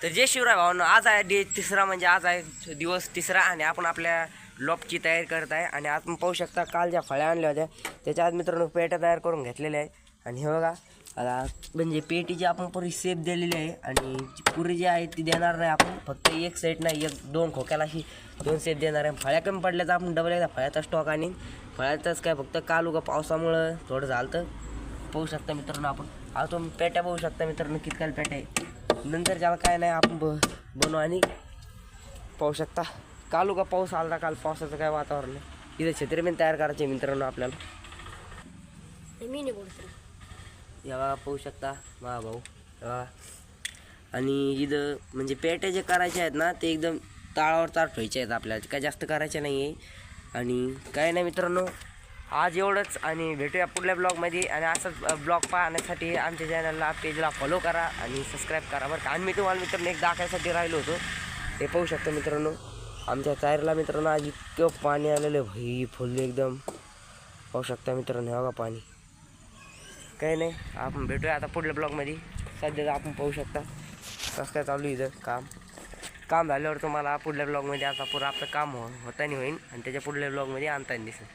तर जय शिवराय भावांनो, आज आहे डे तिसरा, म्हणजे आज आहे दिवस तिसरा आणि आपण आपल्या लॉपची तयारी करत आहे. आणि आज आपण पाहू शकता काल ज्या फळ्या आणल्या होत्या त्याच्या आज मित्रांनो पेट्या तयार करून घेतलेल्या आहे. आणि हे बघा आता म्हणजे पेटीची आपण पुरी शेप दिलेली आहे आणि पुरी जी आहे ती देणार नाही आपण, फक्त एक साईड नाही, एक दोन खोक्याला अशी दोन शेप देणार आहे. फळ्या कमी पडल्या तर आपण डबल एकदा फळ्याचा स्टॉक आणि फळ्यातच काय फक्त काल उगा पावसामुळं थोडं झालं. तर पाहू शकता मित्रांनो आपण आता तुम्ही पेट्या पाहू शकता मित्रांनो कितकाल पेट्या आहे. नंतर ज्याला काय नाही आपण बनवू. आणि पाहू शकता काल उगा पाऊस आला, काल पावसाचं काय वातावरण नाही. इथं छत्री पण तयार करायचे मित्रांनो आपल्याला. मी नाही बोलतो. या बघा पाहू शकता मा भाऊ बघा. आणि इथं म्हणजे पेट्या जे करायचे आहेत ना ते एकदम ताळावर ताळ ठेवायचे आहेत आपल्याला, काय जास्त करायचे नाही आहे. आणि काय नाही मित्रांनो आज एवढंच, आणि भेटूया पुढल्या ब्लॉगमध्ये. आणि असंच ब्लॉग पाहण्यासाठी आमच्या चॅनलला पेजला फॉलो करा आणि सबस्क्राईब करा बरं का. आणि मी तुम्हाला मित्रांनो एक दाखवायसाठी राहिलो होतो, ते पाहू शकतो मित्रांनो आमच्या चायरला मित्रांनो आज इतकं पाणी आलेलं भाई फुल एकदम. पाहू शकता मित्रांनो हे बघा पाणी. काही नाही आपण भेटूया आता पुढल्या ब्लॉगमध्ये. सध्या आपण पाहू शकता कसं काय चालू इथं काम झाल्यावर तुम्हाला पुढल्या ब्लॉगमध्ये आता पुरं आपलं काम होतानी होईल आणि त्याच्या पुढल्या ब्लॉगमध्ये आणताना दिसेल.